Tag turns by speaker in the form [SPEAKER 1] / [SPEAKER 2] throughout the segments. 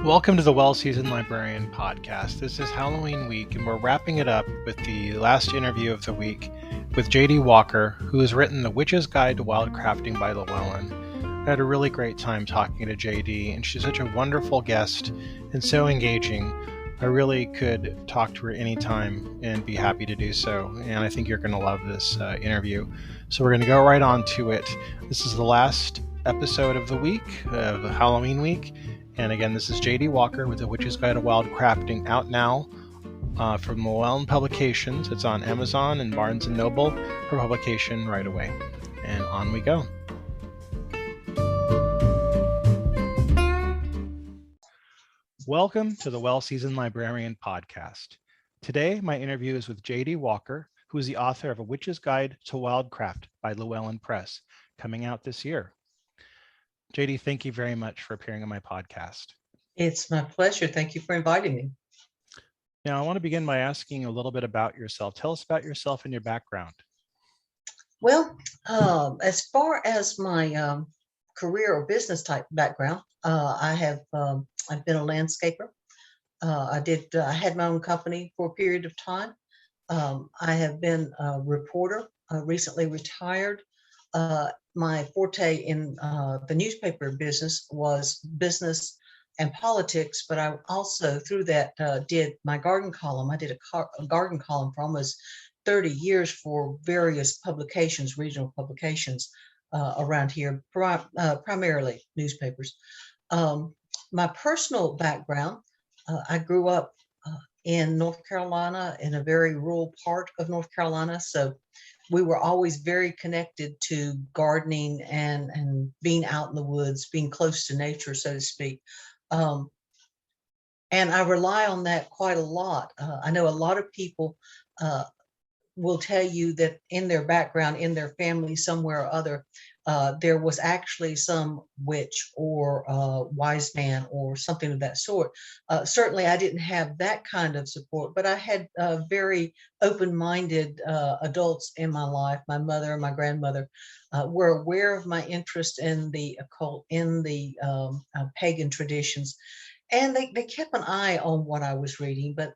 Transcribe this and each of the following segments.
[SPEAKER 1] Welcome to the Well Seasoned Librarian Podcast. This is Halloween week, and we're wrapping it up with the last interview of the week with J.D. Walker, who has written The Witch's Guide to Wildcrafting by Llewellyn. I had a really great time talking to J.D., and she's such a wonderful guest and so engaging. I really could talk to her anytime and be happy to do so, and I think you're going to love this interview. So we're going to go right on to it. This is the last episode of the week, of Halloween week. And again, this is J.D. Walker with The Witch's Guide to Wildcrafting, out now from Llewellyn Publications. It's on Amazon and Barnes & Noble for publication right away. And on we go. Welcome to the Well Seasoned Librarian Podcast. Today, my interview is with J.D. Walker, who is the author of A Witch's Guide to Wildcraft by Llewellyn Press, coming out this year. JD, thank you very much for appearing on my podcast.
[SPEAKER 2] It's my pleasure. Thank you for inviting me.
[SPEAKER 1] Now, I want to begin by asking a little bit about yourself. Tell us about yourself and your background.
[SPEAKER 2] Well, as far as my career or business type background, I've been a landscaper. I had my own company for a period of time. I have been a reporter, recently retired. My forte in the newspaper business was business and politics, but I also, through that, did my garden column. I did a garden column for almost 30 years for various publications, regional publications around here, primarily newspapers. My personal background, I grew up in North Carolina, in a very rural part of North Carolina, so we were always very connected to gardening and being out in the woods, being close to nature, so to speak. And I rely on that quite a lot. I know a lot of people will tell you that in their background, in their family, somewhere or other, there was actually some witch or wise man or something of that sort. Certainly, I didn't have that kind of support, but I had very open-minded adults in my life. My mother and my grandmother were aware of my interest in the occult, in the pagan traditions, and they kept an eye on what I was reading, but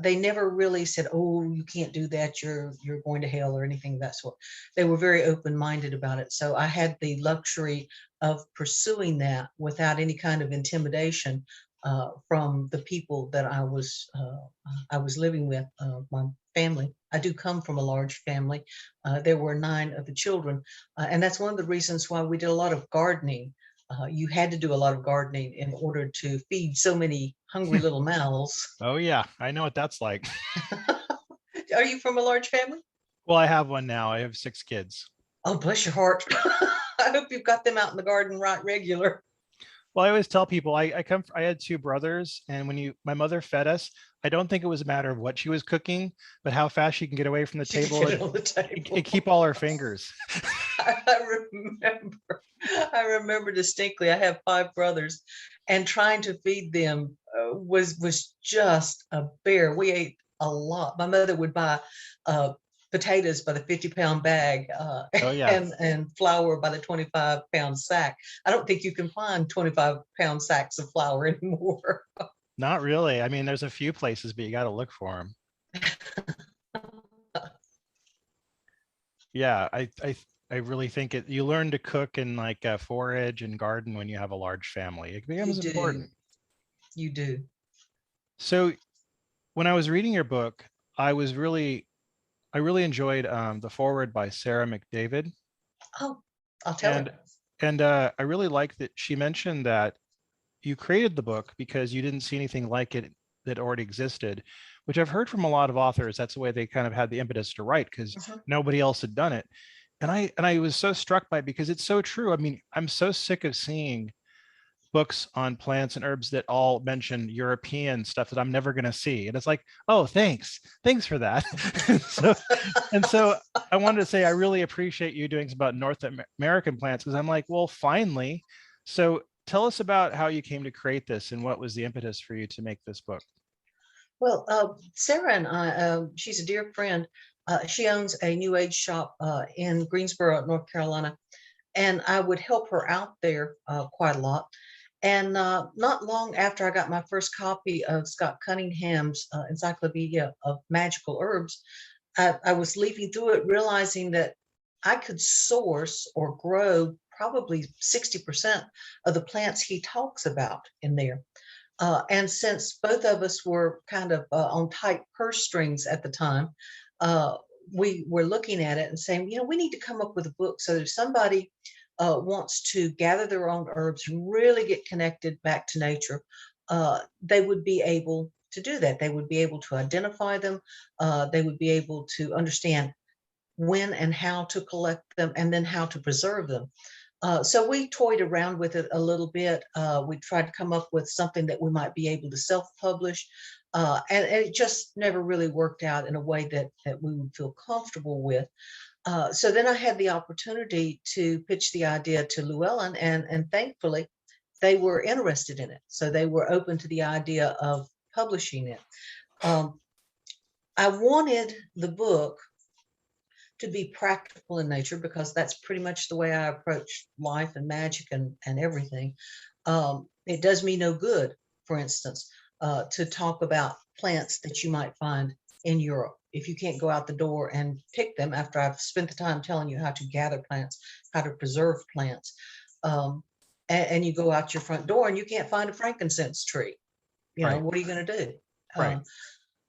[SPEAKER 2] they never really said, "Oh, you can't do that. You're going to hell," or anything of that sort. They were very open-minded about it. So I had the luxury of pursuing that without any kind of intimidation from the people that I was living with, my family. I do come from a large family. There were 9 of the children, and that's one of the reasons why we did a lot of gardening. You had to do a lot of gardening in order to feed so many hungry little mouths.
[SPEAKER 1] Oh, yeah. I know what that's like.
[SPEAKER 2] Are you from a large family?
[SPEAKER 1] Well, I have one now. I have 6 kids.
[SPEAKER 2] Oh, bless your heart. I hope you've got them out in the garden right regular.
[SPEAKER 1] Well, I always tell people I had 2 brothers, and my mother fed us, I don't think it was a matter of what she was cooking, but how fast she can get away from the table and keep all her fingers.
[SPEAKER 2] I remember distinctly. I have 5 brothers, and trying to feed them was just a bear. We ate a lot. My mother would buy potatoes by the 50-pound bag and flour by the 25-pound sack. I don't think you can find 25-pound sacks of flour anymore.
[SPEAKER 1] Not really. I mean, there's a few places, but you got to look for them. Yeah, I really think you learn to cook and forage and garden when you have a large family. It becomes important.
[SPEAKER 2] You do.
[SPEAKER 1] So when I was reading your book, I really enjoyed the foreword by Sarah McDavid.
[SPEAKER 2] Oh, I'll tell her.
[SPEAKER 1] And I really like that she mentioned that you created the book because you didn't see anything like it that already existed, which I've heard from a lot of authors. That's the way they kind of had the impetus to write, because nobody else had done it. And I was so struck by it because it's so true. I mean, I'm so sick of seeing books on plants and herbs that all mention European stuff that I'm never going to see. And it's like, oh, thanks for that. so I wanted to say, I really appreciate you doing about North American plants, because I'm like, well, finally. So tell us about how you came to create this and what was the impetus for you to make this book.
[SPEAKER 2] Well, Sarah and I, she's a dear friend. She owns a New Age shop in Greensboro, North Carolina, and I would help her out there quite a lot. And not long after I got my first copy of Scott Cunningham's Encyclopedia of Magical Herbs, I was leafing through it, realizing that I could source or grow probably 60% of the plants he talks about in there. And since both of us were kind of on tight purse strings at the time, we were looking at it and saying, we need to come up with a book so that if somebody wants to gather their own herbs and really get connected back to nature, they would be able to do that. They would be able to identify them. They would be able to understand when and how to collect them, and then how to preserve them. So we toyed around with it a little bit. We tried to come up with something that we might be able to self-publish, and it just never really worked out in a way that we would feel comfortable with. So then I had the opportunity to pitch the idea to Llewellyn, and thankfully they were interested in it. So they were open to the idea of publishing it. I wanted the book to be practical in nature, because that's pretty much the way I approach life and magic and everything. It does me no good, for instance, to talk about plants that you might find in Europe if you can't go out the door and pick them after I've spent the time telling you how to gather plants, how to preserve plants. And you go out your front door and you can't find a frankincense tree.
[SPEAKER 1] Right.
[SPEAKER 2] What are you going to do?
[SPEAKER 1] Right.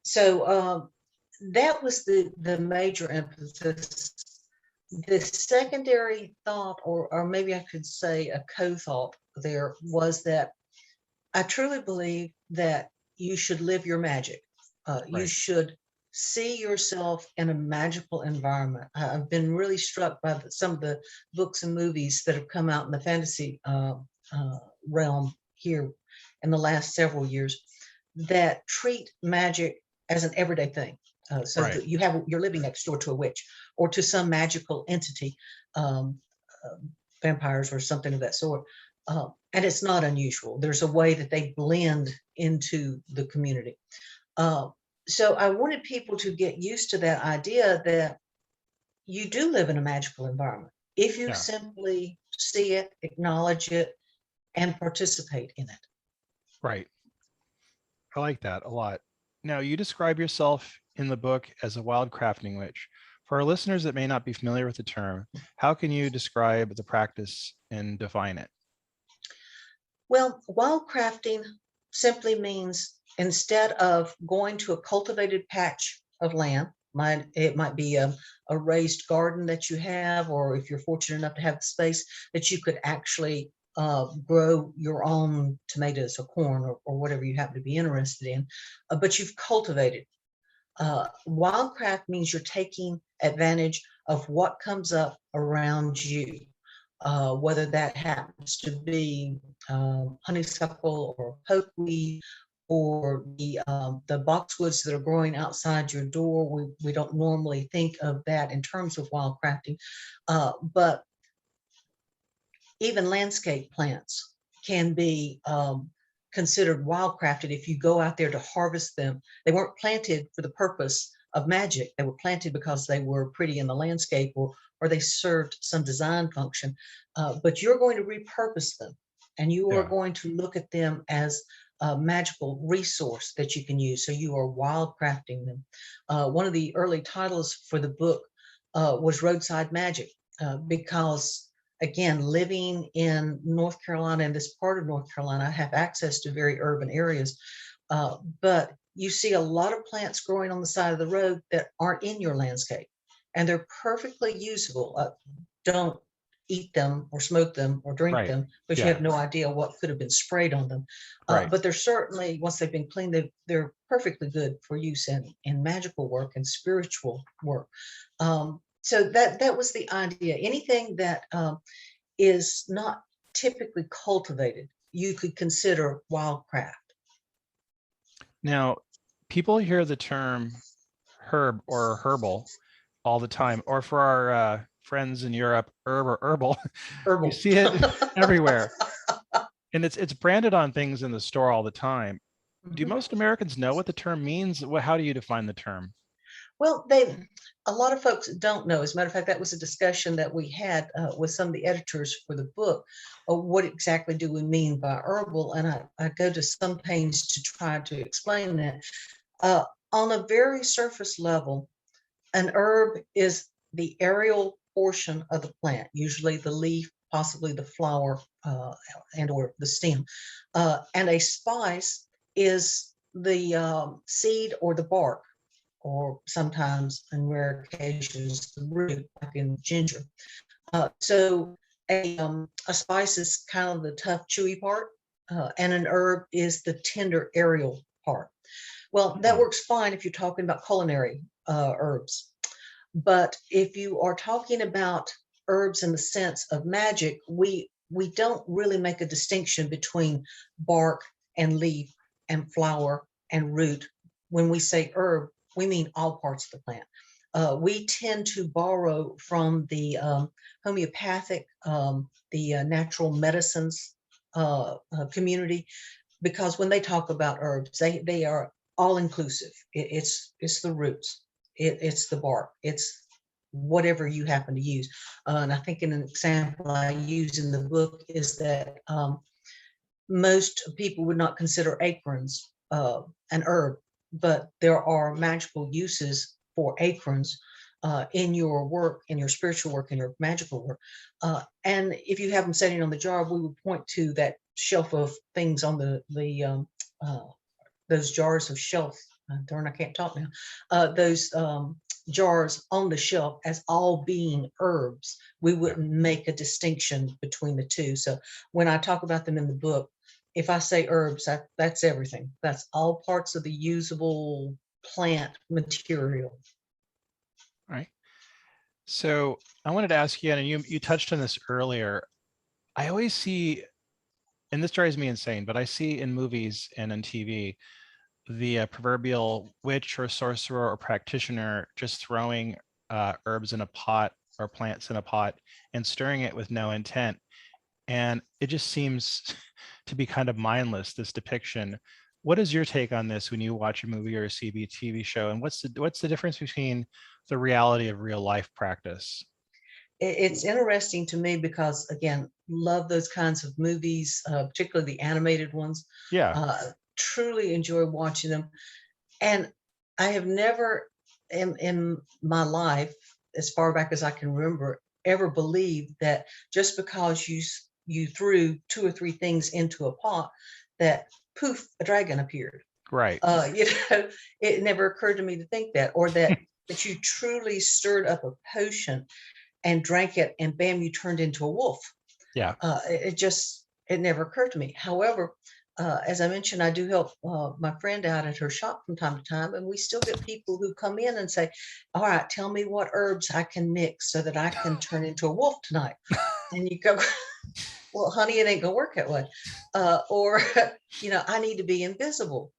[SPEAKER 2] So that was the major emphasis. The secondary thought, or maybe I could say a co-thought there, was that I truly believe that you should live your magic. You should see yourself in a magical environment. I've been really struck by some of the books and movies that have come out in the fantasy realm here in the last several years that treat magic as an everyday thing. So
[SPEAKER 1] Right.
[SPEAKER 2] you're living next door to a witch or to some magical entity, vampires or something of that sort. And it's not unusual. There's a way that they blend into the community. So I wanted people to get used to that idea that you do live in a magical environment if you simply see it, acknowledge it, and participate in it.
[SPEAKER 1] Right. I like that a lot. Now, you describe yourself in the book as a wildcrafting witch. For our listeners that may not be familiar with the term, how can you describe the practice and define it?
[SPEAKER 2] Well, wildcrafting simply means, instead of going to a cultivated patch of land, it might be a raised garden that you have, or if you're fortunate enough to have the space that you could actually grow your own tomatoes or corn or whatever you happen to be interested in, but you've cultivated. Wildcraft means you're taking advantage of what comes up around you, whether that happens to be honeysuckle or pokeweed, or the boxwoods that are growing outside your door. We don't normally think of that in terms of wildcrafting, but even landscape plants can be considered wildcrafted if you go out there to harvest them. They weren't planted for the purpose of magic. They were planted because they were pretty in the landscape, or they served some design function. But you're going to repurpose them, and you are going to look at them as a magical resource that you can use. So you are wildcrafting them. One of the early titles for the book was Roadside Magic, because again, living in North Carolina, in this part of North Carolina, I have access to very urban areas, but you see a lot of plants growing on the side of the road that aren't in your landscape, and they're perfectly usable. Don't eat them or smoke them or drink them, but you have no idea what could have been sprayed on them. But they're certainly, once they've been cleaned, they're perfectly good for use in magical work and spiritual work. So that was the idea. Anything that is not typically cultivated, you could consider wildcraft.
[SPEAKER 1] Now, people hear the term herb or herbal all the time, or for our friends in Europe, herb or herbal. You see it everywhere. And it's branded on things in the store all the time. Do most Americans know what the term means? How do you define the term?
[SPEAKER 2] Well, a lot of folks don't know. As a matter of fact, that was a discussion that we had with some of the editors for the book. What exactly do we mean by herbal? And I go to some pains to try to explain that. On a very surface level, an herb is the aerial portion of the plant, usually the leaf, possibly the flower, and or the stem. And a spice is the seed or the bark, or sometimes in rare occasions the root, like in ginger. So a spice is kind of the tough, chewy part, and an herb is the tender, aerial part. Well, that works fine if you're talking about culinary herbs. But if you are talking about herbs in the sense of magic, we don't really make a distinction between bark and leaf and flower and root. When we say herb, we mean all parts of the plant. We tend to borrow from the homeopathic, the natural medicines community, because when they talk about herbs, they are all inclusive. It's the roots, it's the bark, it's whatever you happen to use. And I think an example I use in the book is that most people would not consider acorns an herb, but there are magical uses for acorns in your work, in your spiritual work, in your magical work. And if you have them sitting on the jar, we would point to that shelf of things on those jars of shelf. Darn, I can't talk now. Those jars on the shelf as all being herbs. We wouldn't make a distinction between the two. So when I talk about them in the book, if I say herbs, that's everything. That's all parts of the usable plant material.
[SPEAKER 1] All right. So I wanted to ask you, and you touched on this earlier. I always see, and this drives me insane, but I see in movies and on TV, the proverbial witch or sorcerer or practitioner just throwing herbs in a pot or plants in a pot and stirring it with no intent. And it just seems to be kind of mindless, this depiction. What is your take on this when you watch a movie or a TV show? And what's the difference between the reality of real life practice?
[SPEAKER 2] It's interesting to me because, again, love those kinds of movies, particularly the animated ones.
[SPEAKER 1] Yeah.
[SPEAKER 2] Truly enjoy watching them. And I have never in my life, as far back as I can remember, ever believed that just because you threw 2 or 3 things into a pot, that poof, a dragon appeared.
[SPEAKER 1] Right.
[SPEAKER 2] It never occurred to me to think that, or that you truly stirred up a potion and drank it and bam, you turned into a wolf.
[SPEAKER 1] Yeah.
[SPEAKER 2] It never occurred to me. However, as I mentioned, I do help my friend out at her shop from time to time, and we still get people who come in and say, all right, tell me what herbs I can mix so that I can turn into a wolf tonight. And you go, well, honey, it ain't gonna work that way. Or, I need to be invisible.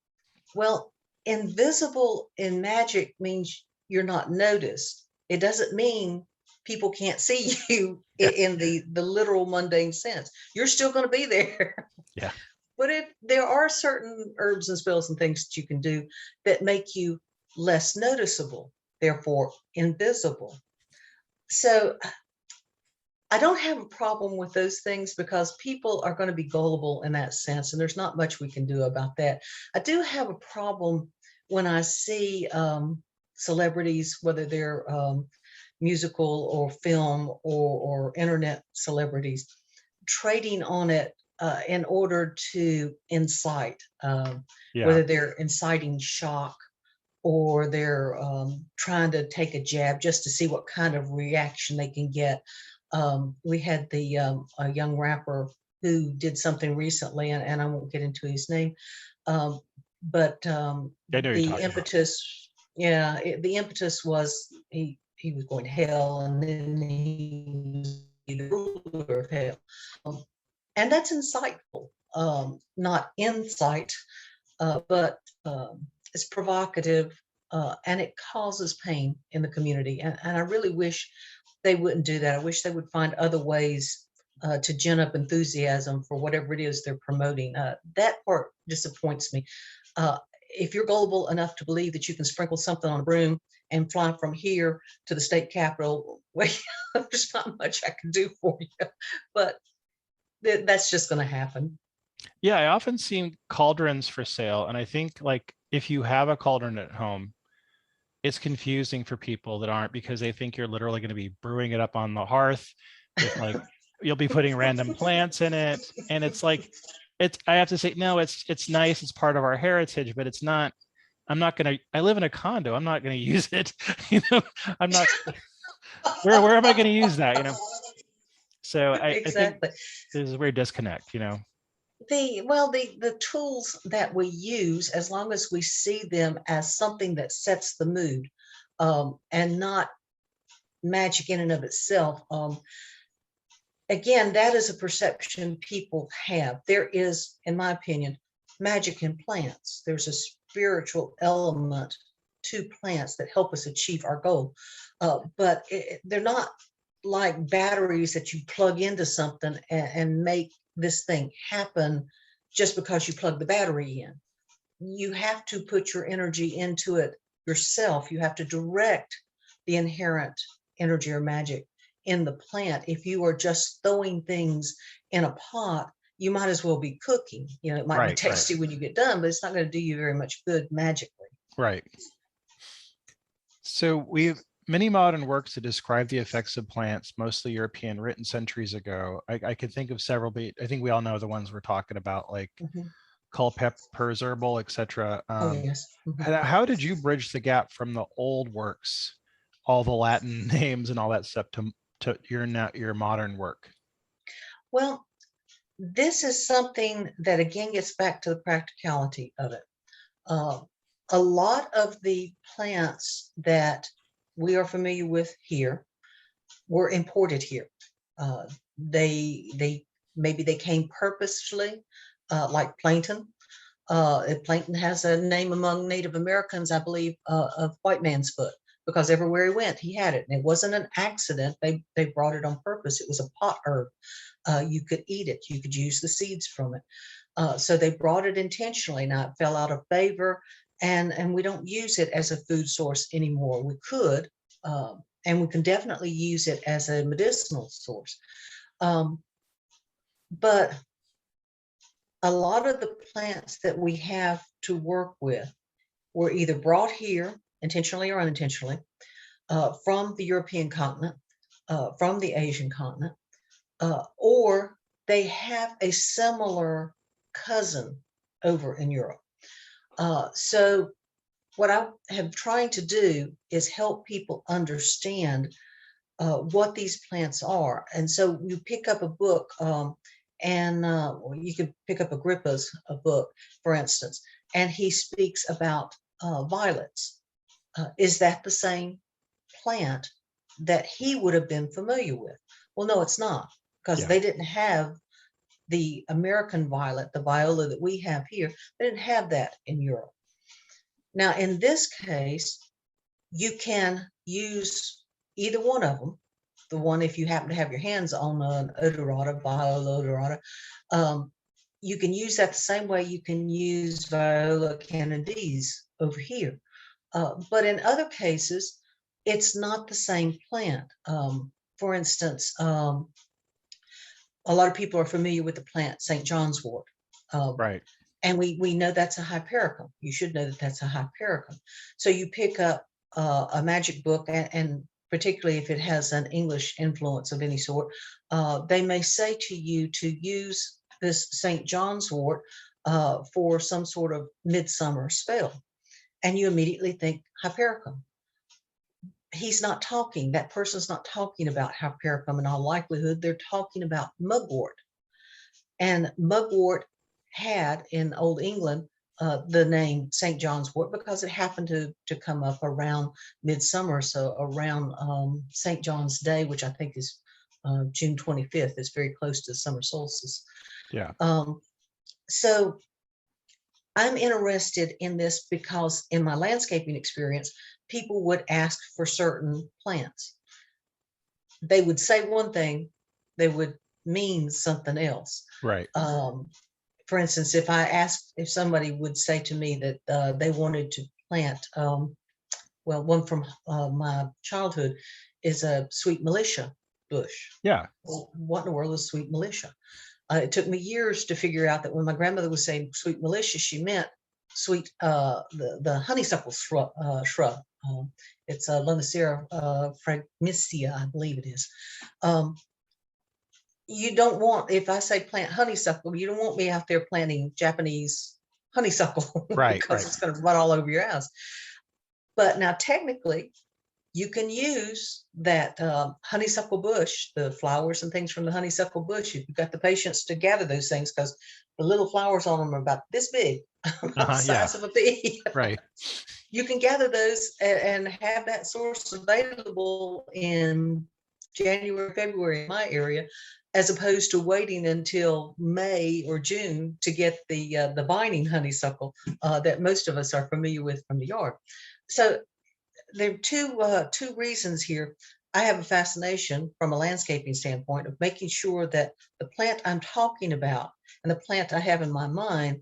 [SPEAKER 2] Well, invisible in magic means you're not noticed. It doesn't mean people can't see you in the literal mundane sense. You're still going to be there.
[SPEAKER 1] Yeah.
[SPEAKER 2] But there are certain herbs and spells and things that you can do that make you less noticeable, therefore invisible. So I don't have a problem with those things because people are going to be gullible in that sense, and there's not much we can do about that. I do have a problem when I see celebrities, whether they're musical or film or internet celebrities, trading on it in order to incite, whether they're inciting shock or they're trying to take a jab just to see what kind of reaction they can get. We had a young rapper who did something recently, and I won't get into his name, but the impetus, the impetus was he was going to hell, and then he was the ruler of hell. And that's insightful, not insight, but it's provocative, and it causes pain in the community. And I really wish they wouldn't do that. I wish they would find other ways to gin up enthusiasm for whatever it is they're promoting. That part disappoints me. if you're gullible enough to believe that you can sprinkle something on a broom and fly from here to the state capitol, well, there's not much I can do for you, but that's just going to happen.
[SPEAKER 1] Yeah, I often see cauldrons for sale, and I think like if you have a cauldron at home, it's confusing for people that aren't, because they think you're literally going to be brewing it up on the hearth with like you'll be putting random plants in it, and it's like I have to say, no, it's nice, it's part of our heritage, but it's not. I live in a condo, I'm not going to use it. I'm not. Where am I going to use that? So I think
[SPEAKER 2] Exactly.
[SPEAKER 1] there's a weird disconnect.
[SPEAKER 2] The tools that we use, as long as we see them as something that sets the mood, and not magic in and of itself. Again, that is a perception people have. There is, in my opinion, magic in plants. There's a spiritual element to plants that help us achieve our goal, but they're not like batteries that you plug into something and make this thing happen just because you plug the battery in. You have to put your energy into it yourself. You have to direct the inherent energy or magic in the plant. If you are just throwing things in a pot, you might as well be cooking. It might be tasty when you get done, but it's not going to do you very much good magically.
[SPEAKER 1] Right. So many modern works that describe the effects of plants, mostly European, written centuries ago. I could think of several, but I think we all know the ones we're talking about, like Culpeper's Herbal, etc.
[SPEAKER 2] Yes.
[SPEAKER 1] How did you bridge the gap from the old works, all the Latin names and all that stuff, to your modern work?
[SPEAKER 2] Well, this is something that again gets back to the practicality of it. A lot of the plants that we are familiar with here were imported here. They maybe they came purposefully, like plaintain. Plaintain has a name among Native Americans, I believe, of white man's foot, because everywhere he went, he had it. And it wasn't an accident. They brought it on purpose. It was a pot herb. You could eat it. You could use the seeds from it. So they brought it intentionally. Now it fell out of favor, and we don't use it as a food source anymore. We could, and we can definitely use it as a medicinal source. But a lot of the plants that we have to work with were either brought here, intentionally or unintentionally, from the European continent, from the Asian continent, or they have a similar cousin over in Europe. So what I have trying to do is help people understand what these plants are. And so you pick up a book, and you can pick up Agrippa's book, for instance, and he speaks about violets. Is that the same plant that he would have been familiar with? Well, no, it's not, because they didn't have the American violet, the viola that we have here. They didn't have that in Europe. Now, in this case, you can use either one of them. The one, if you happen to have your hands on an odorata, Viola odorata, you can use that the same way you can use Viola canadensis over here. But in other cases, it's not the same plant. For instance, a lot of people are familiar with the plant St. John's wort.
[SPEAKER 1] Right.
[SPEAKER 2] And we know that's a hypericum. You should know that that's a hypericum. So you pick up a magic book, and particularly if it has an English influence of any sort, they may say to you to use this St. John's wort for some sort of midsummer spell. And you immediately think hypericum. That person's not talking about hypericum in all likelihood. They're talking about mugwort. And mugwort had in Old England the name St. John's wort because it happened to come up around midsummer, so around St. John's Day, which I think is June 25th. It's very close to the summer solstice.
[SPEAKER 1] Yeah.
[SPEAKER 2] So I'm interested in this because in my landscaping experience, people would ask for certain plants. They would say one thing, they would mean something else.
[SPEAKER 1] Right.
[SPEAKER 2] for instance, if somebody would say to me that they wanted to plant, well, one from my childhood is a sweet militia bush.
[SPEAKER 1] Yeah.
[SPEAKER 2] Well, what in the world is sweet militia? It took me years to figure out that when my grandmother was saying sweet militia, she meant sweet, the honeysuckle shrub. It's a Lonicera fragmisia, I believe it is. You don't want, if I say plant honeysuckle, you don't want me out there planting Japanese honeysuckle
[SPEAKER 1] Right,
[SPEAKER 2] because it's going to run all over your house. But now technically, you can use that honeysuckle bush, the flowers and things from the honeysuckle bush. If you've got the patience to gather those things, because the little flowers on them are about this big, the size of a pea.
[SPEAKER 1] Right.
[SPEAKER 2] You can gather those and have that source available in January, February in my area, as opposed to waiting until May or June to get the binding honeysuckle that most of us are familiar with from the yard. So there are two reasons here. I have a fascination from a landscaping standpoint of making sure that the plant I'm talking about and the plant I have in my mind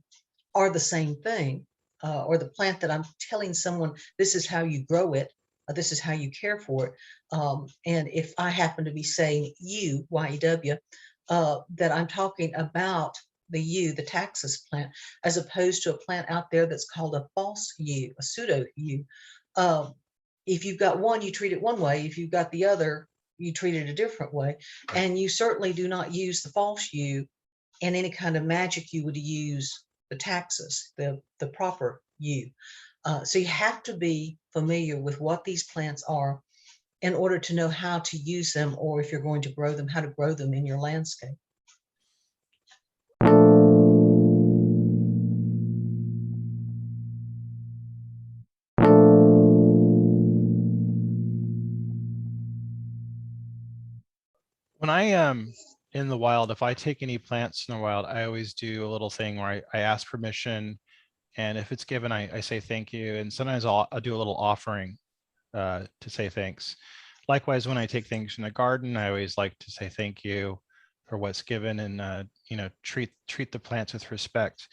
[SPEAKER 2] are the same thing, or the plant that I'm telling someone, this is how you grow it, this is how you care for it. And if I happen to be saying yew, Y-E-W, that I'm talking about the yew, the taxus plant, as opposed to a plant out there that's called a false yew, a pseudo yew. If you've got one, you treat it one way. If you've got the other, you treat it a different way. And you certainly do not use the false yew in any kind of magic you would use the taxus, the proper yew. So you have to be familiar with what these plants are in order to know how to use them, or if you're going to grow them, how to grow them in your landscape.
[SPEAKER 1] When I am in the wild, if I take any plants in the wild, I always do a little thing where I ask permission, and if it's given, I say thank you, and sometimes I'll do a little offering to say thanks. Likewise, when I take things from the garden, I always like to say thank you for what's given, and treat the plants with respect.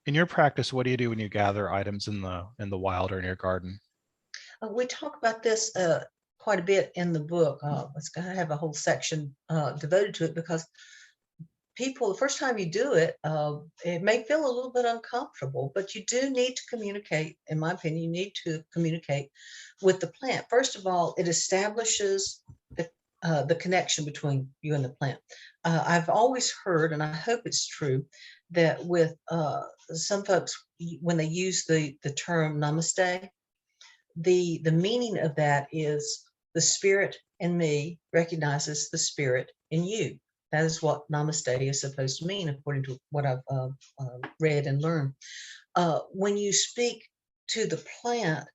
[SPEAKER 1] In your practice, what do you do when you gather items in the wild or in your garden?
[SPEAKER 2] We talk about this quite a bit in the book. It's going to have a whole section devoted to it, because people, the first time you do it, it may feel a little bit uncomfortable, but you do need to communicate. In my opinion, you need to communicate with the plant. First of all, it establishes the connection between you and the plant. I've always heard, and I hope it's true, that with some folks, when they use the term namaste, the meaning of that is the spirit in me recognizes the spirit in you. That is what namaste is supposed to mean, according to what I've read and learned. When you speak to the plant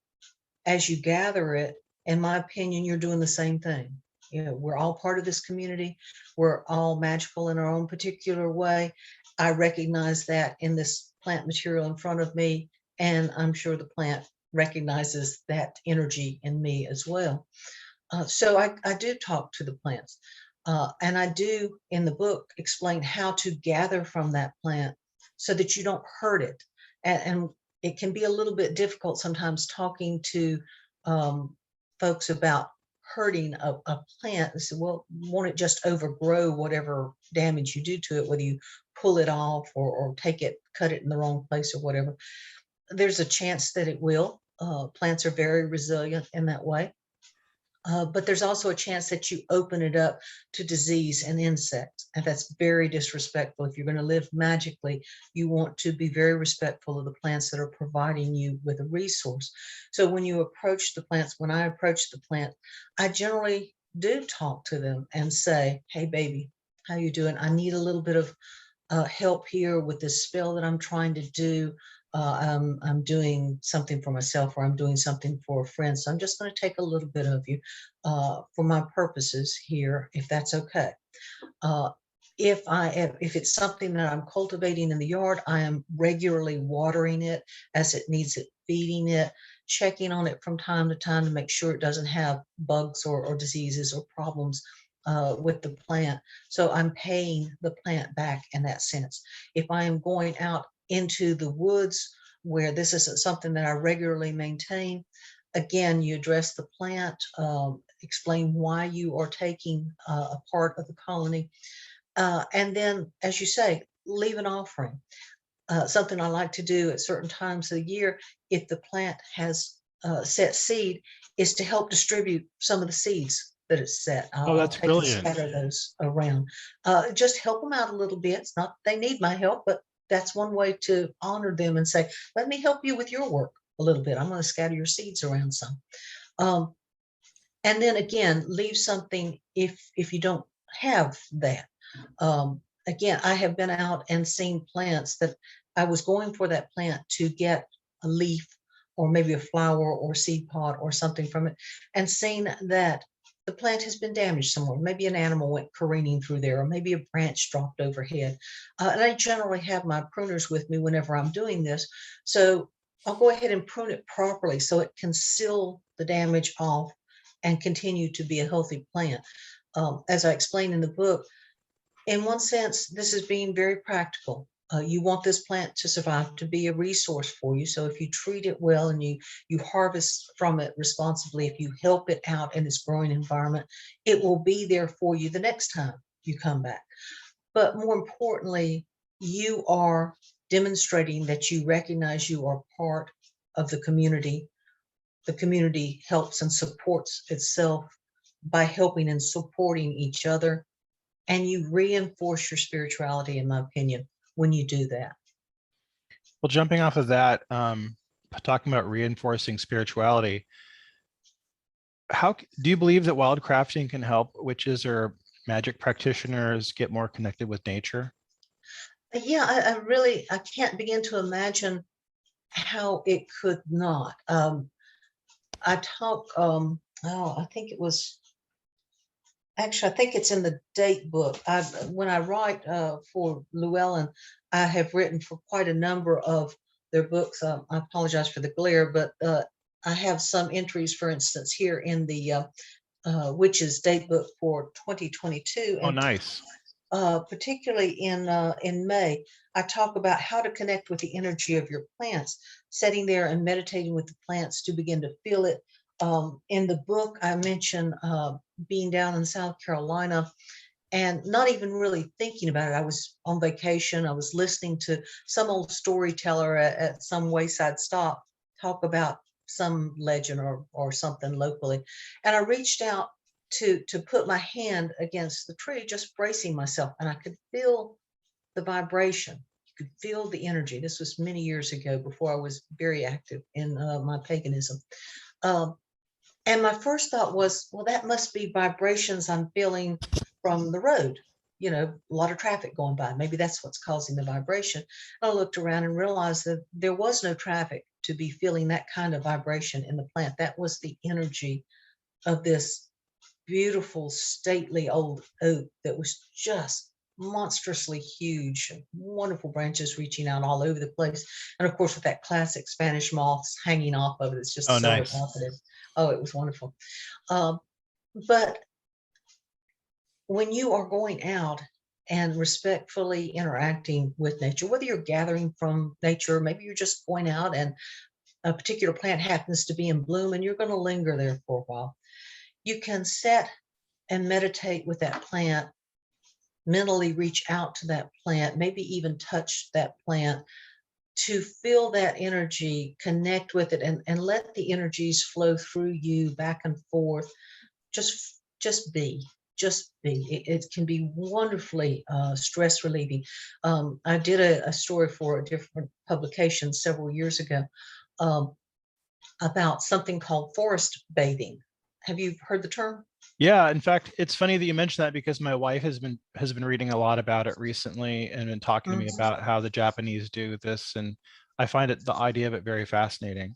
[SPEAKER 2] as you gather it, in my opinion, you're doing the same thing. We're all part of this community. We're all magical in our own particular way. I recognize that in this plant material in front of me, and I'm sure the plant recognizes that energy in me as well. So I do talk to the plants. And I do, in the book, explain how to gather from that plant so that you don't hurt it. And it can be a little bit difficult sometimes talking to folks about hurting a plant. They say, well, won't it just overgrow whatever damage you do to it, whether you pull it off or take it, cut it in the wrong place or whatever? There's a chance that it will. Plants are very resilient in that way. But there's also a chance that you open it up to disease and insects. And that's very disrespectful. If you're going to live magically, you want to be very respectful of the plants that are providing you with a resource. So when you approach the plants, when I approach the plant, I generally do talk to them and say, hey, baby, how you doing? I need a little bit of help here with this spell that I'm trying to do. I'm doing something for myself, or I'm doing something for a friend. So I'm just going to take a little bit of you for my purposes here, if that's okay. If it's something that I'm cultivating in the yard, I am regularly watering it as it needs it, feeding it, checking on it from time to time to make sure it doesn't have bugs or diseases or problems with the plant. So I'm paying the plant back in that sense. If I am going out into the woods where this isn't something that I regularly maintain, again, you address the plant, explain why you are taking a part of the colony. And then, as you say, leave an offering. Something I like to do at certain times of the year, if the plant has set seed, is to help distribute some of the seeds that it's set.
[SPEAKER 1] Oh,
[SPEAKER 2] I'll
[SPEAKER 1] that's
[SPEAKER 2] take and
[SPEAKER 1] brilliant.
[SPEAKER 2] scatter those around. Just help them out a little bit. It's not they need my help, but that's one way to honor them and say, let me help you with your work a little bit. I'm going to scatter your seeds around some. And then again, leave something if you don't have that. Again, I have been out and seen plants that I was going for that plant to get a leaf or maybe a flower or seed pod or something from it, and seen that the plant has been damaged somewhere. Maybe an animal went careening through there, or maybe a branch dropped overhead. And I generally have my pruners with me whenever I'm doing this. So I'll go ahead and prune it properly so it can seal the damage off and continue to be a healthy plant. As I explained in the book, in one sense, this is being very practical. You want this plant to survive, to be a resource for you. So if you treat it well and you harvest from it responsibly, if you help it out in this growing environment, it will be there for you the next time you come back. But more importantly, you are demonstrating that you recognize you are part of the community. The community helps and supports itself by helping and supporting each other. And you reinforce your spirituality, in my opinion, when you do that.
[SPEAKER 1] Well, jumping off of that, talking about reinforcing spirituality, how do you believe that wildcrafting can help witches or magic practitioners get more connected with nature?
[SPEAKER 2] Yeah, I can't begin to imagine how it could not. I talk, I think it was, actually, I think it's in the date book. When I write for Llewellyn, I have written for quite a number of their books. I apologize for the glare, but I have some entries, for instance, here in the Witches date book for 2022.
[SPEAKER 1] Oh,
[SPEAKER 2] And
[SPEAKER 1] nice.
[SPEAKER 2] particularly in May, I talk about how to connect with the energy of your plants, sitting there and meditating with the plants to begin to feel it. In the book, I mention being down in South Carolina and not even really thinking about it. I was on vacation. I was listening to some old storyteller at some wayside stop talk about some legend or something locally. And I reached out to put my hand against the tree, just bracing myself, and I could feel the vibration. You could feel the energy. This was many years ago before I was very active in my paganism. And my first thought was, well, that must be vibrations I'm feeling from the road. A lot of traffic going by. Maybe that's what's causing the vibration. And I looked around and realized that there was no traffic to be feeling that kind of vibration in the plant. That was the energy of this beautiful, stately old oak that was just monstrously huge, wonderful branches reaching out all over the place. And of course, with that classic Spanish moss hanging off of it, it's just
[SPEAKER 1] Oh,
[SPEAKER 2] so
[SPEAKER 1] nice.
[SPEAKER 2] evocative. Oh, it was wonderful. But when you are going out and respectfully interacting with nature, whether you're gathering from nature, maybe you're just going out and a particular plant happens to be in bloom and you're going to linger there for a while, you can sit and meditate with that plant, mentally reach out to that plant, maybe even touch that plant to feel that energy, connect with it, and let the energies flow through you back and forth. Just be. It can be wonderfully stress relieving. I did a story for a different publication several years ago about something called forest bathing. Have you heard the term?
[SPEAKER 1] Yeah, in fact, it's funny that you mentioned that because my wife has been reading a lot about it recently and been talking to me about how the Japanese do this, and I find the idea of it very fascinating.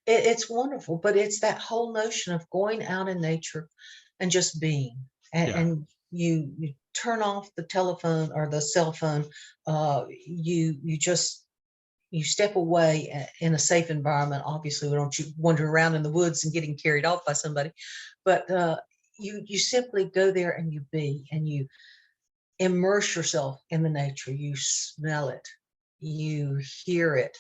[SPEAKER 2] It's wonderful, but it's that whole notion of going out in nature and just being. And you turn off the telephone or the cell phone. You step away in a safe environment. Obviously, we don't you wander around in the woods and getting carried off by somebody, but you simply go there and you be, and you immerse yourself in the nature. You smell it, you hear it,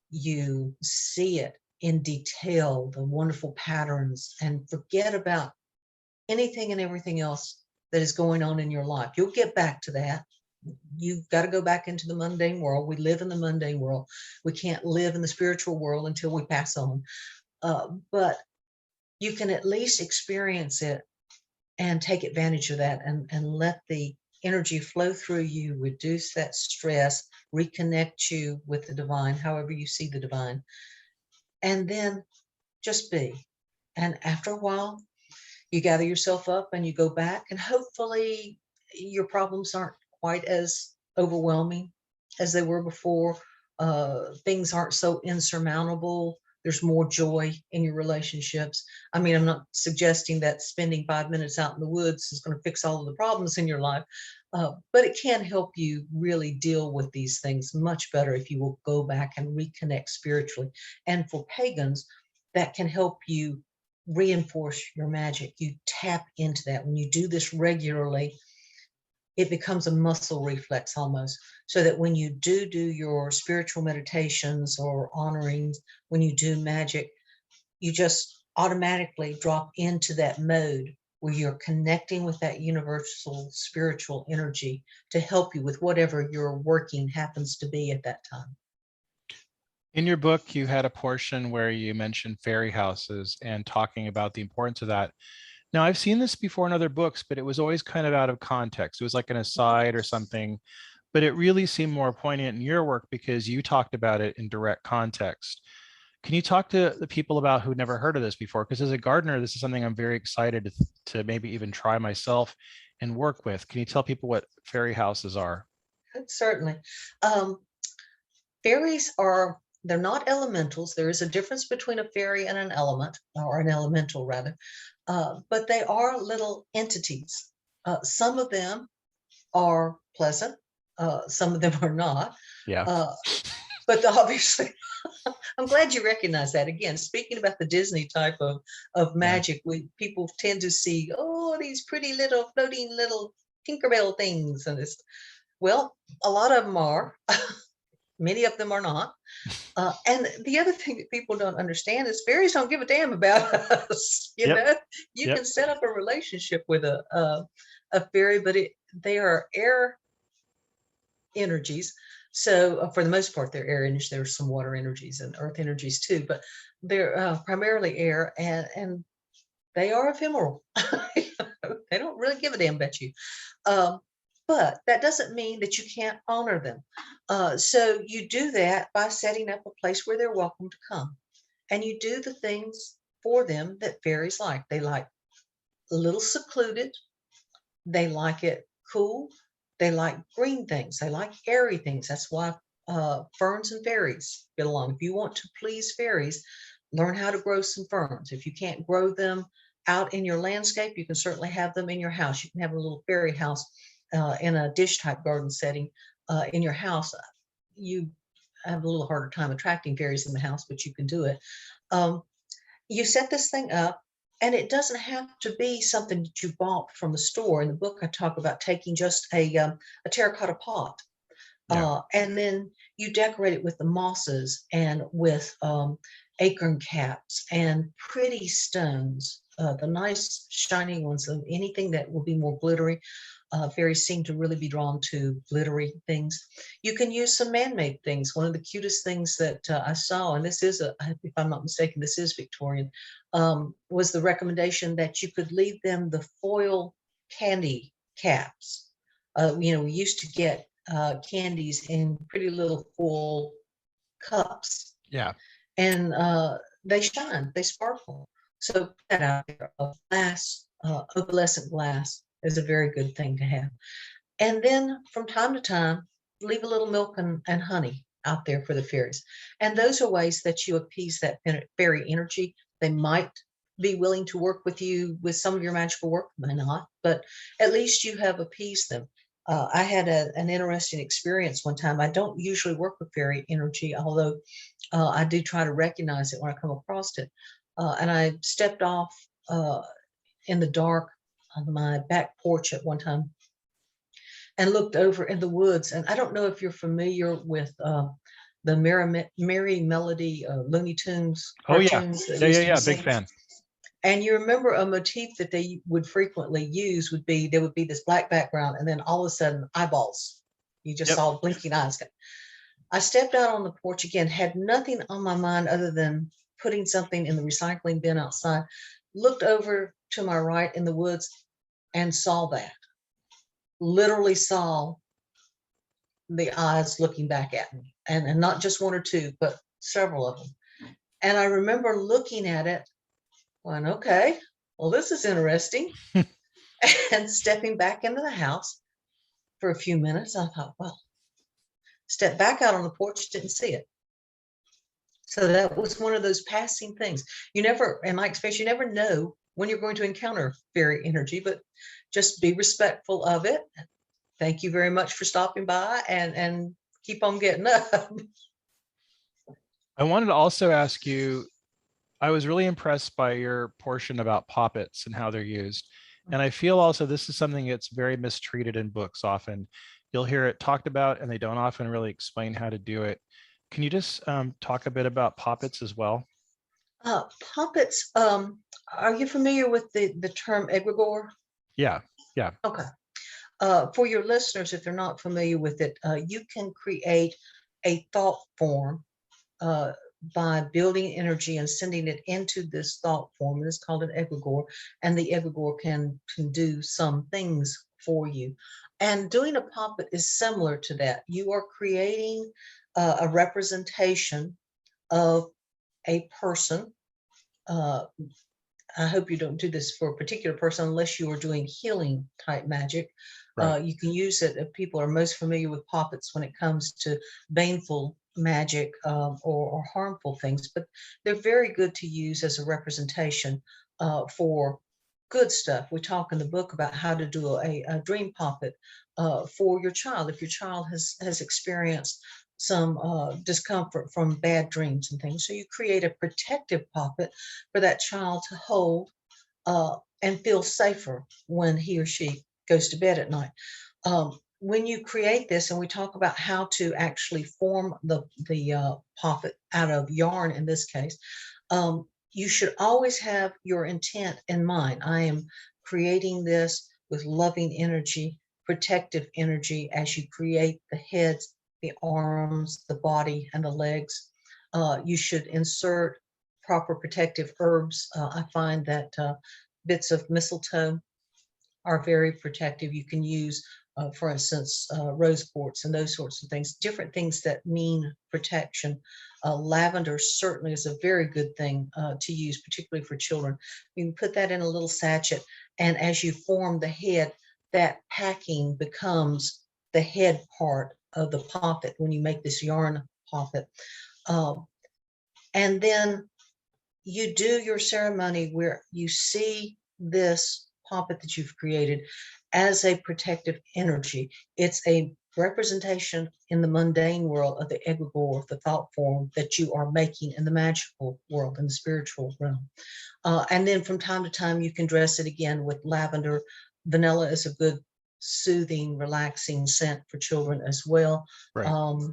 [SPEAKER 2] you see it in detail, the wonderful patterns, and forget about anything and everything else that is going on in your life. You'll get back to that. You've got to go back into the mundane world. We live in the mundane world. We can't live in the spiritual world until we pass on. But you can at least experience it and take advantage of that, and let the energy flow through you, reduce that stress, reconnect you with the divine, however you see the divine, and then just be. And after a while, you gather yourself up and you go back, and hopefully your problems aren't quite as overwhelming as they were before. Things aren't so insurmountable. There's more joy in your relationships. I mean, I'm not suggesting that spending 5 minutes out in the woods is going to fix all of the problems in your life, but it can help you really deal with these things much better if you will go back and reconnect spiritually. And for pagans, that can help you reinforce your magic. You tap into that. When you do this regularly, it becomes a muscle reflex almost, so that when you do your spiritual meditations or honorings, when you do magic, you just automatically drop into that mode where you're connecting with that universal spiritual energy to help you with whatever your working happens to be at that time.
[SPEAKER 1] In your book, you had a portion where you mentioned fairy houses and talking about the importance of that. Now, I've seen this before in other books, but it was always kind of out of context. It was like an aside or something, but it really seemed more poignant in your work because you talked about it in direct context. Can you talk to the people about who never heard of this before? Because as a gardener, this is something I'm very excited to maybe even try myself and work with. Can you tell people what fairy houses are?
[SPEAKER 2] Certainly. Fairies they're not elementals. There is a difference between a fairy and an element, or an elemental rather, but they are little entities. Some of them are pleasant, some of them are not.
[SPEAKER 1] Yeah.
[SPEAKER 2] But obviously, I'm glad you recognize that. Again, speaking about the Disney type of magic, people tend to see, oh, these pretty little floating little Tinkerbell things. And this, well, a lot of them are. Many of them are not. And the other thing that people don't understand is fairies don't give a damn about us. You know, you can set up a relationship with a fairy, but they are air energies. So for the most part, they're air energies. There's some water energies and earth energies too, but they're primarily air, and they are ephemeral. They don't really give a damn about you. But that doesn't mean that you can't honor them. So you do that by setting up a place where they're welcome to come. And you do the things for them that fairies like. They like a little secluded. They like it cool. They like green things. They like airy things. That's why ferns and fairies get along. If you want to please fairies, learn how to grow some ferns. If you can't grow them out in your landscape, you can certainly have them in your house. You can have a little fairy house in a dish type garden setting in your house. You have a little harder time attracting fairies in the house, but you can do it. You set this thing up, and it doesn't have to be something that you bought from the store. In the book, I talk about taking just a terracotta pot, and then you decorate it with the mosses and with acorn caps and pretty stones, the nice shiny ones, of anything that will be more glittery. Fairies seem to really be drawn to glittery things. You can use some man-made things. One of the cutest things that I saw, and this is, if I'm not mistaken, this is Victorian, was the recommendation that you could leave them the foil candy caps. We used to get candies in pretty little foil cups.
[SPEAKER 1] Yeah.
[SPEAKER 2] And they shine, they sparkle. So put that out there. A glass, opalescent glass is a very good thing to have. And then from time to time, leave a little milk and honey out there for the fairies. And those are ways that you appease that fairy energy. They might be willing to work with you with some of your magical work, may not, but at least you have appeased them. I had an interesting experience one time. I don't usually work with fairy energy, although I do try to recognize it when I come across it. And I stepped off in the dark on my back porch at one time and looked over in the woods. And I don't know if you're familiar with the Merry Melody Looney Tunes
[SPEAKER 1] Oh yeah,
[SPEAKER 2] cartoons that
[SPEAKER 1] yeah, yeah,
[SPEAKER 2] used to be
[SPEAKER 1] yeah. Big
[SPEAKER 2] seen.
[SPEAKER 1] fan.
[SPEAKER 2] And you remember a motif that they would frequently use would be there would be this black background, and then all of a sudden eyeballs. You just
[SPEAKER 1] Yep.
[SPEAKER 2] saw blinking eyes. I stepped out on the porch again, had nothing on my mind other than putting something in the recycling bin outside, looked over to my right in the woods and saw that. Literally saw the eyes looking back at me, and not just one or two, but several of them. And I remember looking at it, going, okay, well, this is interesting. And stepping back into the house for a few minutes, I thought, well, stepped back out on the porch, didn't see it. So that was one of those passing things. You never, in my experience, you never know when you're going to encounter fairy energy, but just be respectful of it. Thank you very much for stopping by, and keep on getting up.
[SPEAKER 1] I wanted to also ask you, I was really impressed by your portion about poppets and how they're used. And I feel also this is something that's very mistreated in books often. You'll hear it talked about, and they don't often really explain how to do it. Can you just talk a bit about poppets as well?
[SPEAKER 2] Puppets, are you familiar with the term egregore?
[SPEAKER 1] Yeah, yeah,
[SPEAKER 2] Okay. For your listeners, if they're not familiar with it, you can create a thought form by building energy and sending it into this thought form. It's called an egregore, and the egregore can do some things for you. And doing a puppet is similar to that. You are creating a representation of a person. I hope you don't do this for a particular person unless you are doing healing type magic.
[SPEAKER 1] right.
[SPEAKER 2] You can use it if people are most familiar with puppets when it comes to baneful magic or harmful things, but they're very good to use as a representation for good stuff. We talk in the book about how to do a dream puppet for your child. If your child has experienced some discomfort from bad dreams and things. So you create a protective puppet for that child to hold and feel safer when he or she goes to bed at night. When you create this, and we talk about how to actually form the puppet out of yarn in this case, you should always have your intent in mind. I am creating this with loving energy, protective energy as you create the heads, the arms, the body, and the legs. You should insert proper protective herbs. I find that bits of mistletoe are very protective. You can use, for instance, rose quartz and those sorts of things, different things that mean protection. Lavender certainly is a very good thing to use, particularly for children. You can put that in a little sachet, and as you form the head, that packing becomes the head part of the poppet when you make this yarn poppet. And then you do your ceremony where you see this poppet that you've created as a protective energy. It's a representation in the mundane world of the egregore, the thought form that you are making in the magical world, in the spiritual realm. And then from time to time, you can dress it again with lavender. Vanilla is a good soothing, relaxing scent for children as well.
[SPEAKER 1] Right.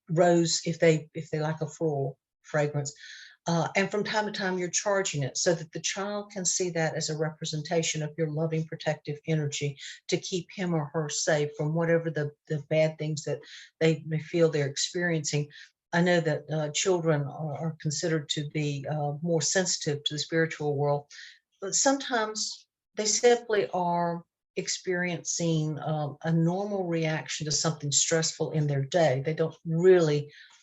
[SPEAKER 2] Rose, if they like a floral fragrance. And from time to time, you're charging it so that the child can see that as a representation of your loving, protective energy to keep him or her safe from whatever the bad things that they may feel they're experiencing. I know that children are considered to be more sensitive to the spiritual world, but sometimes they simply are experiencing a normal reaction to something stressful in their day. They're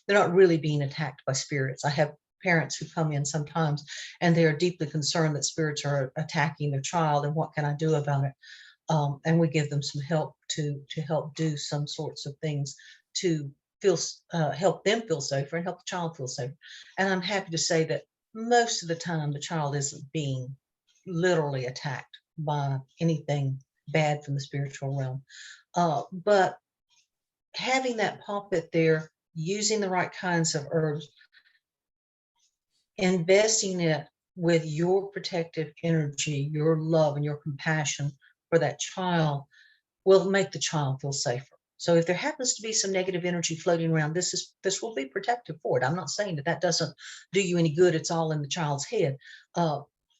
[SPEAKER 2] not really being attacked by spirits. I have parents who come in sometimes and they are deeply concerned that spirits are attacking their child, and what can I do about it? And we give them some help to help do some sorts of things to help them feel safer and help the child feel safer. And I'm happy to say that most of the time the child isn't being literally attacked by anything bad from the spiritual realm. But having that puppet there, using the right kinds of herbs, investing it with your protective energy, your love and your compassion for that child will make the child feel safer. So if there happens to be some negative energy floating around, this will be protective for it. I'm not saying that that doesn't do you any good. It's all in the child's head.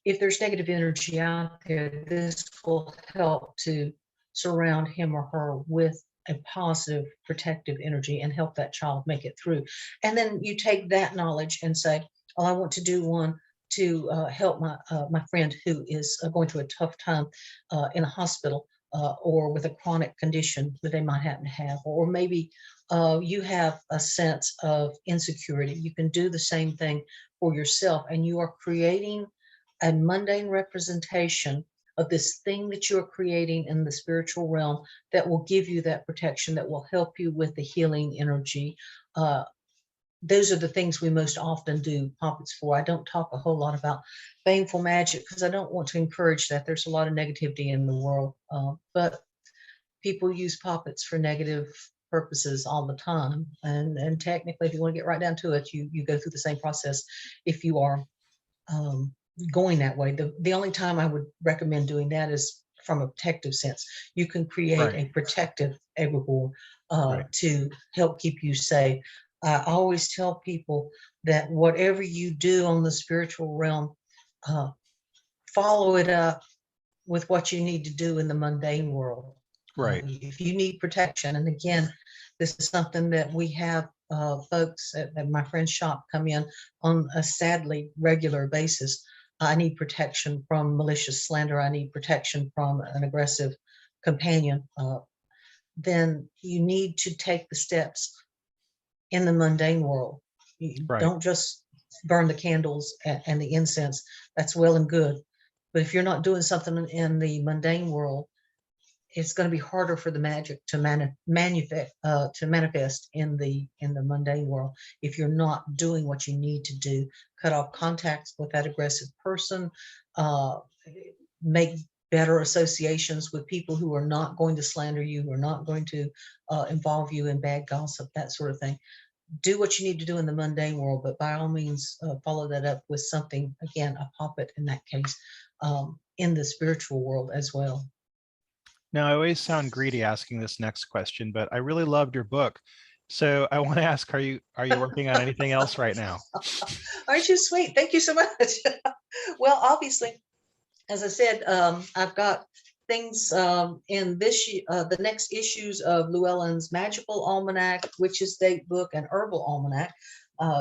[SPEAKER 2] If there's negative energy out there, this will help to surround him or her with a positive protective energy and help that child make it through. And then you take that knowledge and say, oh, I want to do one to help my friend who is going through a tough time in a hospital, or with a chronic condition that they might happen to have, or maybe you have a sense of insecurity. You can do the same thing for yourself, and you are creating a mundane representation of this thing that you're creating in the spiritual realm that will give you that protection, that will help you with the healing energy. Those are the things we most often do puppets for. I don't talk a whole lot about baneful magic because I don't want to encourage that. There's a lot of negativity in the world, but people use puppets for negative purposes all the time. And technically, if you want to get right down to it, you go through the same process if you are going that way. The only time I would recommend doing that is from a protective sense. You can create a protective egregore to help keep you safe. I always tell people that whatever you do on the spiritual realm, follow it up with what you need to do in the mundane world.
[SPEAKER 1] Right.
[SPEAKER 2] If you need protection, and again, this is something that we have folks at my friend's shop come in on a sadly regular basis. I need protection from malicious slander. I need protection from an aggressive companion. Then you need to take the steps in the mundane world. You don't just burn the candles and the incense. That's well and good. But if you're not doing something in the mundane world, it's going to be harder for the magic to manifest in the mundane world if you're not doing what you need to do. Cut off contacts with that aggressive person, make better associations with people who are not going to slander you, who are not going to involve you in bad gossip, that sort of thing. Do what you need to do in the mundane world, but by all means, follow that up with something, again, a puppet in that case, in the spiritual world as well.
[SPEAKER 1] Now, I always sound greedy asking this next question, but I really loved your book. So I want to ask, are you working on anything else right now?
[SPEAKER 2] Aren't you sweet? Thank you so much. Well, obviously, as I said, I've got things in the next issues of Llewellyn's Magical Almanac, Witch's Date Book, and Herbal Almanac.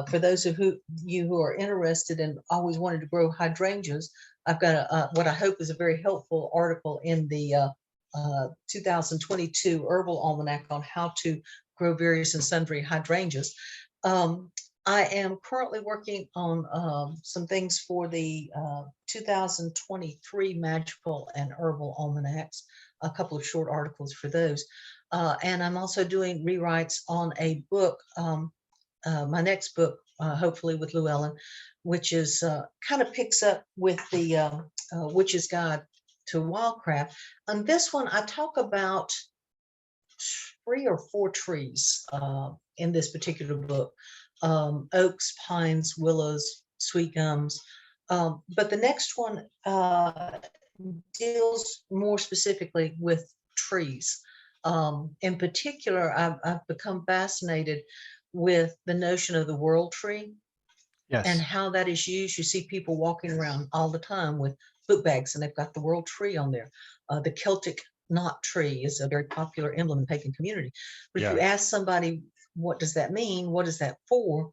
[SPEAKER 2] For those of you who are interested and always wanted to grow hydrangeas, I've got what I hope is a very helpful article in the 2022 Herbal Almanac on how to grow various and sundry hydrangeas. I am currently working on some things for the 2023 Magical and Herbal Almanacs, a couple of short articles for those. And I'm also doing rewrites on a book, my next book, hopefully with Llewellyn, which is kind of picks up with the Witch's Guide to Wildcraft. On this one, I talk about 3 or 4 trees in this particular book. Oaks, pines, willows, sweet gums. But the next one deals more specifically with trees. In particular, I've become fascinated with the notion of the world tree. Yes. And how that is used. You see people walking around all the time with book bags, and they've got the world tree on there. The Celtic knot tree is a very popular emblem in the pagan community. But if you ask somebody, what does that mean? What is that for?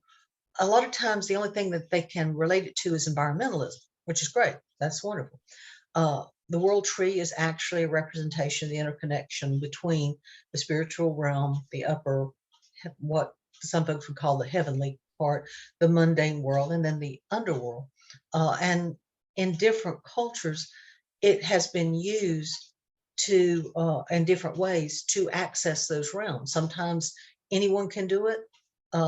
[SPEAKER 2] A lot of times, the only thing that they can relate it to is environmentalism, which is great. That's wonderful. The world tree is actually a representation of the interconnection between the spiritual realm, the upper, what some folks would call the heavenly part, the mundane world, and then the underworld. And in different cultures, it has been used to, in different ways, to access those realms. Sometimes anyone can do it.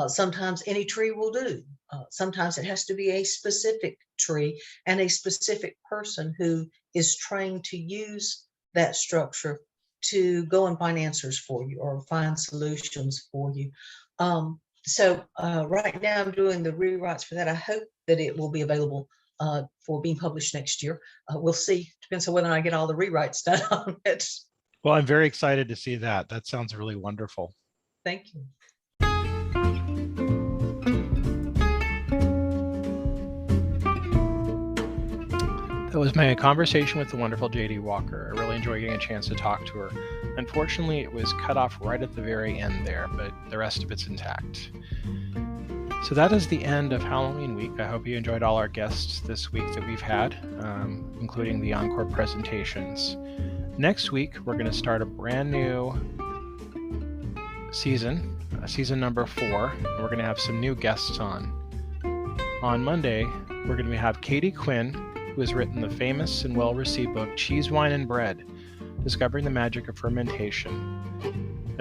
[SPEAKER 2] Sometimes any tree will do. Sometimes it has to be a specific tree and a specific person who is trained to use that structure to go and find answers for you or find solutions for you. So right now I'm doing the rewrites for that. I hope that it will be available for being published next year. We'll see. Depends on whether I get all the rewrites done on it.
[SPEAKER 1] Well, I'm very excited to see that. That sounds really wonderful.
[SPEAKER 2] Thank you.
[SPEAKER 1] That was my conversation with the wonderful J.D. Walker. I really enjoyed getting a chance to talk to her. Unfortunately, it was cut off right at the very end there, but the rest of it's intact. So that is the end of Halloween week. I hope you enjoyed all our guests this week that we've had, including the encore presentations. Next week, we're going to start a brand new season, season number 4, and we're going to have some new guests on. On Monday, we're going to have Katie Quinn, who has written the famous and well-received book Cheese, Wine, and Bread, Discovering the Magic of Fermentation.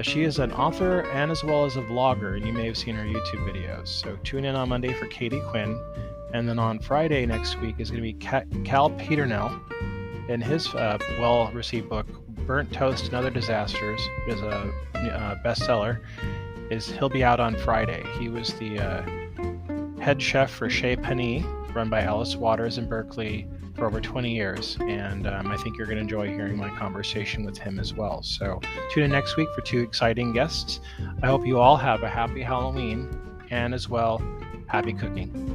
[SPEAKER 1] She is an author and as well as a vlogger, and you may have seen her YouTube videos. So tune in on Monday for Katie Quinn, and then on Friday next week is going to be Cal Peternell in his well-received book Burnt Toast and Other Disasters. It is a bestseller. He'll be out on Friday. He was the head chef for Chez Panisse, run by Alice Waters in Berkeley, for over 20 years, and I think you're going to enjoy hearing my conversation with him as well. So tune in next week for 2 exciting guests. I hope you all have a happy Halloween, and as well, happy cooking.